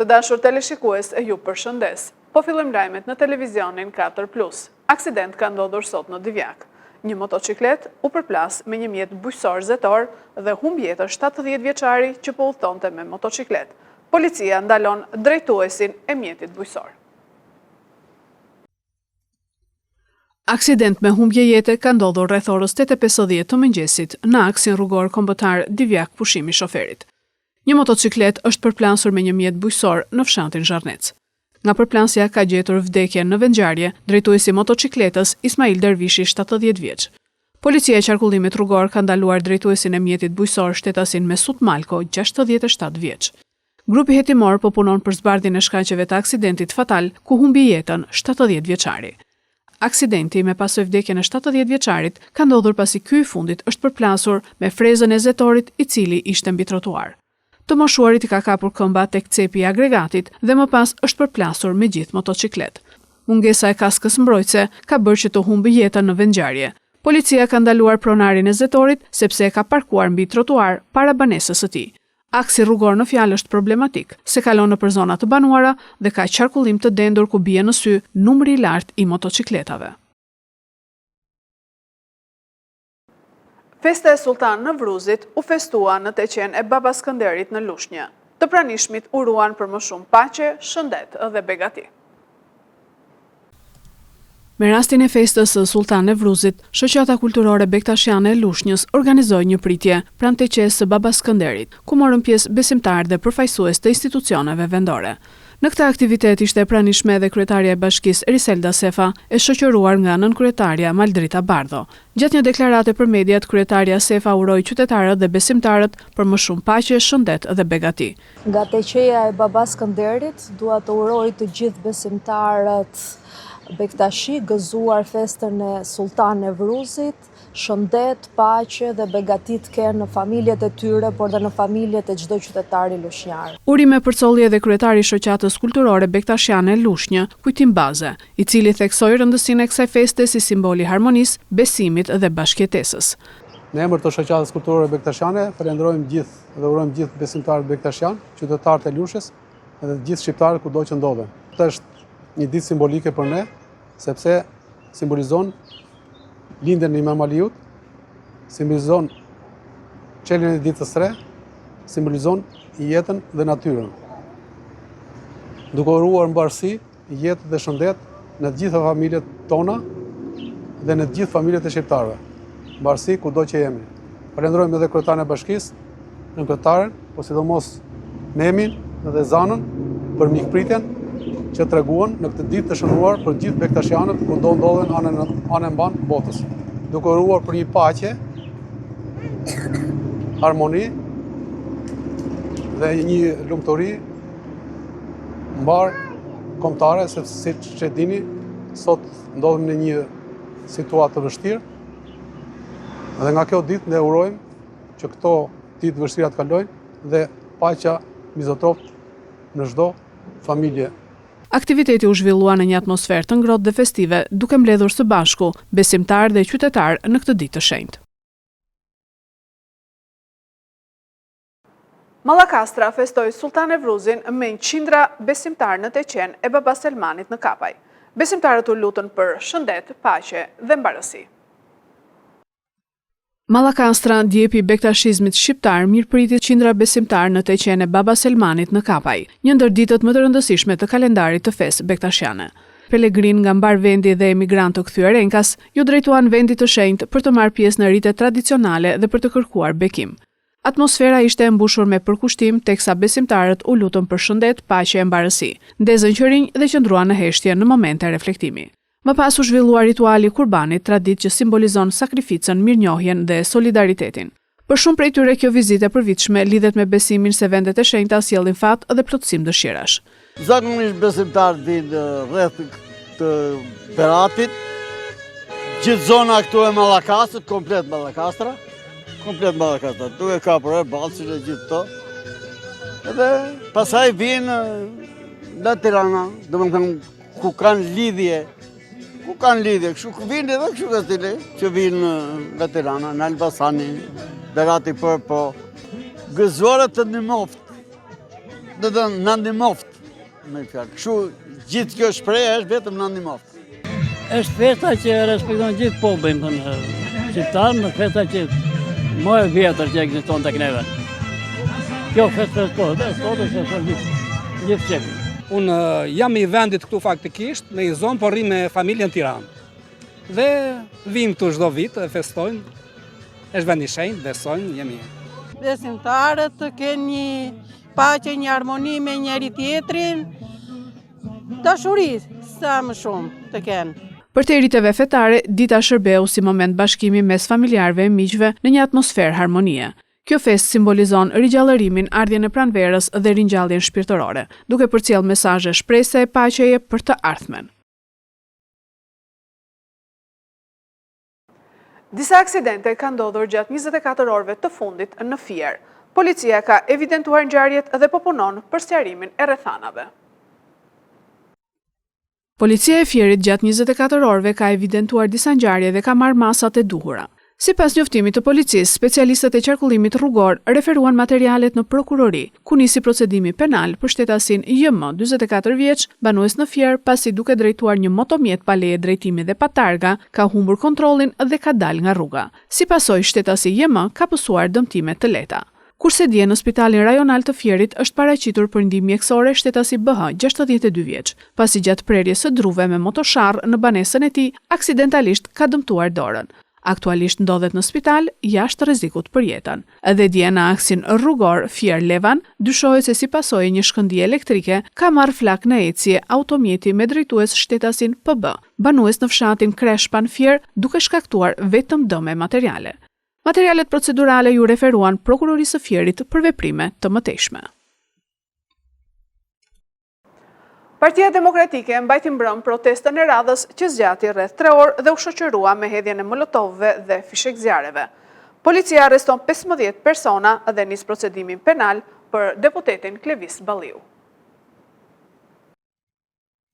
dashur teleshikues, ju përshëndes. Po fillojmë lajmet në televizionin 4+. Aksident ka ndodhur sot në Divjak. Një motociklet u përplas me një mjet bujqësor zetor dhe humb jetën 70 vjeçari që po udhtonte me motociklet. Policia ndalon drejtuesin e mjetit bujqësor. Aksident me humbje jete ka ndodhur rreth orës 8:50 të mëngjesit në aksin rrugor kombëtar Divjak Pushimi Shoferit. Një motociklet është përplasur me një mjet bujqësor në fshatin Zharnec. Nga përplasja ka gjetur vdekjen në vendngjarje drejtuesi motocikletës Ismail Dervishi, 70 vjeç. Policia e qarkullimit rrugor ka ndaluar drejtuesin e mjetit bujqësor shtetasin Mesut Malko, 67 vjeç. Grupi hetimor po punon për zbardhjen e shkaqeve të aksidentit fatal ku humbi jetën 70 vjeçari. Aksidenti me pasojë vdekjen e 70 vjeçarit ka ndodhur pasi ky i fundit është përplasur me frezën e zetorit i cili ishte mbi trotuar. Të moshuarit i ka kapur këmba tek cepi i agregatit dhe më pas është përplasur me gjithë motociklet. Mungesa e kaskës mbrojtëse ka bërë që të humbë jetën në vendngjarje. Policia ka ndaluar pronarin e zetorit sepse e ka parkuar mbi trotuar para banesës së tij. Aksi rrugor në fjalë është problematik, se kalon nëpër zona të banuara dhe ka qarkullim të dendur ku bie në sy numri i lartë i motocikletave. Festa e Sultan Nëvruzit u festua në teqen e Baba Skënderit në Lushnjë. Të pranishmit uruan për më shumë paqe, shëndet dhe begati. Me rastin e festës së Sultan Nëvruzit, shoqata kulturore bektashiane e Lushnjës organizoi një pritje pranë teqes së Baba Skënderit, ku morën pjesë besimtarë dhe përfaqësues të institucioneve vendore. Në këtë aktivitet ishte pranishme edhe kryetaria e bashkisë Eriselda Sefa, e shoqëruar nga nënkryetaria Maldrita Bardho. Gjatë një deklarate për mediat, kryetaria Sefa uroi qytetarët dhe besimtarët për më shumë paqe, shëndet dhe begati. Nga teqeja e Baba Skënderit, dua të uroj të gjithë besimtarët bektashi gëzuar festën e Sultan Nëvruzit, shëndet, paqe dhe begati të kenë në familjet e tyre, por dhe në familjet e çdo qytetari lushnjar. Urime përcolli edhe kryetari i shoqatës kulturore bektashiane Lushnjë, Kujtim Baze, i cili theksoi rëndësinë e kësaj feste si simboli i harmonisë, besimit dhe bashkëjetesës. Në emër të shoqatës kulturore bektashiane, falenderojmë gjithë dhe urojmë gjithë besimtarët bektashian, qytetarët e Lushnjës dhe gjithë shqiptarët kudo që ndodhen. Këtë është një ditë simbolike për ne, sepse simbolizon lindjen e Imam Aliut, simbolizon çeljen e ditës së re, simbolizon jetën dhe natyrën. Duke uruar mbarësi, jetë dhe shëndet në të gjitha familjet tona dhe në të gjithë familjet e shqiptarëve. Mbarësi kudo që jemi. Falenderojmë edhe kryetarin e bashkisë, nënkryetaren, po sidomos Memin dhe Zanën për mikpritjen që treguan në këtë ditë të shënuar për gjithë bektashianët kudo ndodhen anë mban botës. Duke uruar për një paqe, harmoni dhe një lumturi mbar kombëtare, sepse siç e dini, sot ndodhemi në një situatë të vështirë. Dhe nga kjo ditë ne urojmë që këto ditë vështira të kalojnë dhe paqja mizotroft në çdo familje. Aktiviteti u zhvillua në një atmosferë të ngrohtë dhe festive, duke mbledhur së bashku besimtarë dhe qytetarë në këtë ditë të shenjtë. Mallakastra festoi Sultan Nëvruzin me një qindra besimtarë në teqen e Baba Selmanit në Kapaj. Besimtarët u lutën për shëndet, paqe dhe mbarësi. Mallakastra, djepi i bektashizmit shqiptar, mirëpritet qindra besimtarë në teqen e Baba Selmanit në Kapaj, një ndër ditët më të rëndësishme të kalendarit të festë bektashiane. Pelegrin nga mbar vendi dhe emigrant të kthyer enkas ju drejtuan vendit të shenjtë për të marrë pjesë në ritet tradicionale dhe për të kërkuar bekim. Atmosfera ishte e mbushur me përkushtim, teksa besimtarët u lutën për shëndet, paqe e mbarësi, ndezën qërinj dhe qëndruan në heshtje në momente reflektimi. Më pas u zhvillua rituali kurbanit, traditë që simbolizon sakrificën, mirënjohjen dhe solidaritetin. Për shumë prej tyre kjo vizitë e përvitshme lidhet me besimin se vendet e shenjta sjellin fat dhe plotësim dëshirash. Zakonisht besimtarët vinë rreth të Beratit, gjithë zona këtu e Mallakastrit, komplet Mallakastra, duke ka për Ballçin e gjithë to. Edhe pastaj vinë nga Tirana, domethënë ku kanë lidhje, kështu ku vinë edhe kështu ka stile, që vinë nga Tirana, në Elbasani, Berati për po. Gëzuarët të ndihmoft, në ndihmoft. me fjalë. Kështu gjithë kjo shprehje është vetëm në animat. Është festa që respekton gjithë popullin shqiptar, në festa që më e vjetër që ekziston tek neve. Kjo festë po, sot është gjithë çepin. Unë jam i vendit këtu faktikisht, në i zonë, por rrim me familjen Tiranë. Dhe vim këtu çdo vit, e festojnë, është vend i shenjtë, besojnë, jemi. Besimtarët të kenë një paqe, një harmoni me njëri tjetrin, dashuri sa më shumë të kenë. Për të eriteve fetare, dita shërbeu si moment bashkimi mes familjarëve e miqve në një atmosferë harmonie. Kjo fest simbolizon ringjallërimin, ardhjen e pranverës dhe ringjalljen shpirtërore, duke përcjell mesazhe shpresë e paqeje për të ardhmen. Disa aksidente kanë ndodhur gjatë 24 orëve të fundit në Fier. Policia ka evidentuar ngjarjet dhe po punon për sqarimin e rrethanave. Policia e Fierit gjatë 24 orëve ka evidentuar disa ngjarje dhe ka marrë masat e duhura. Sipas njoftimit të policisë, specialistët e qarkullimit rrugor referuan materialet në prokurori, ku nisi procedimi penal për shtetasin JM, 44 vjeç, banues në Fier, pasi duke drejtuar një motomjet pa leje drejtimi dhe pa targa, ka humbur kontrollin dhe ka dalë nga rruga. Si pasojë, shtetasi JM ka pësuar dëmtime të lehta. Kurse dje në Spitalin Rajonal të Fierit është paraqitur për ndihmë mjekësore shtetasi BH, 62 vjeç, pasi gjatë prerjes së druve me motosharr në banesën e tij, aksidentalisht ka dëmtuar dorën. Aktualisht ndodhet në spital jashtë rrezikut për jetën. Edhe dje në aksin rrugor Fier-Levan, dyshohet se si pasojë një shkëndije elektrike ka marrë flak në ecje automjeti me drejtues shtetasin PB, banues në fshatin Kreshpan Fier, duke shkaktuar vetëm dëme materiale. Materialet procedurale ju referuan prokurorisë së Fierit për veprime të mëtejshme. Partia Demokratike mbajti mbrëm protestën e radhës që zgjati rreth 3 orë dhe u shoqërua me hedhjen e molotovëve dhe fishek zjarreve. Policia arreston 15 persona dhe nis procedimin penal për deputetin Klevis Balliu.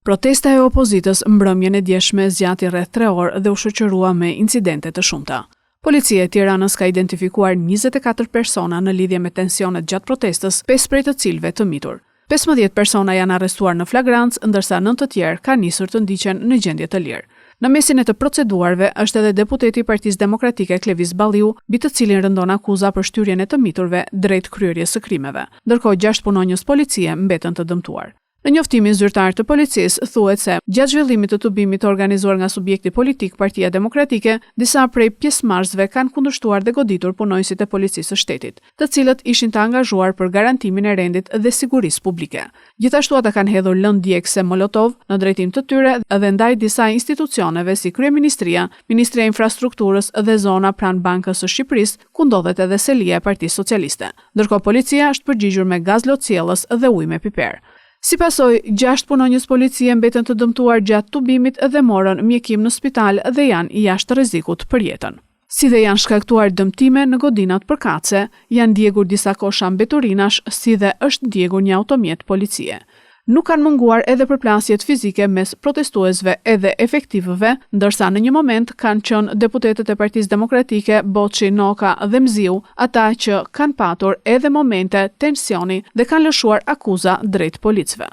Protesta e opozitës mbrëmjen e djeshme zgjati rreth 3 orë dhe u shoqërua me incidente të shumta. Policia e Tiranës ka identifikuar 24 persona në lidhje me tensionet gjatë protestës, 5 prej të cilëve të mitur. 15 persona janë arrestuar në flagrancë, ndërsa 9 të tjerë kanë nisur të ndiqen në gjendje të lirë. Në mesin e të proceduarve është edhe deputeti i Partisë Demokratike Klevis Balliu, mbi të cilin rëndon akuza për shtyrjen e të miturve drejt kryerjes së krimeve, ndërkohë 6 punonjës policie mbeten të dëmtuar. Në njoftimin zyrtar të policisë thuhet se gjatë zhvillimit të tubimit të organizuar nga subjekti politik Partia Demokratike, disa prej pjesëmarrësve kanë kundërshtuar dhe goditur punonjësit e policisë së shtetit, të cilët ishin të angazhuar për garantimin e rendit dhe sigurisë publike. Gjithashtu ata kanë hedhur lëndë djegëse molotov në drejtim të tyre dhe ndaj disa institucioneve si Kryeministria, Ministria e Infrastrukturës dhe zona pranë Bankës së Shqipërisë, ku ndodhet edhe selia e Partisë Socialiste. Ndërkohë policia është përgjigjur me gaz lotësiellës dhe ujë me piper. Si pasojë, 6 punonjës policie mbeten të dëmtuar gjatë tubimit dhe morën mjekim në spital dhe janë jashtë rrezikut për jetën. Si dhe janë shkaktuar dëmtime në godinat përkatëse, janë ndjegur disa kosha mbeturinash, si dhe është ndjegur një automjet policie. Nuk kanë munguar edhe përplasjet fizike mes protestuesve edhe efektivëve, ndërsa në një moment kanë qenë deputetët e Partisë Demokratike Boçi, Noka dhe Mziu, ata që kanë patur edhe momente tensioni dhe kanë lëshuar akuza drejt policëve.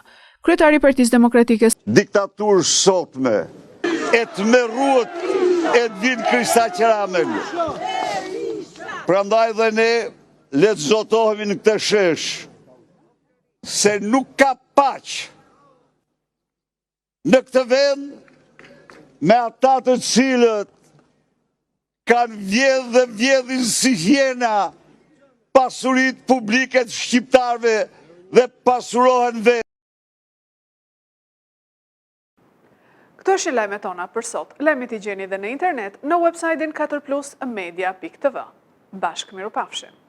Kryetari i Partisë Demokratike Diktaturë sotme, e të merruat e din Krista Qeramen. Prandaj dhe ne le të zotohemi në këtë shesh, se nuk ka paq në këtë vend me ata të cilët kanë vjedhë dhe vjedhin si hiena pasurit publike të shqiptarve dhe pasurohen vetë. Këto është lajmet tona për sot. Lajmet i gjeni dhe në internet në website-in 4plusmedia.tv. Bashkë mirupafshim.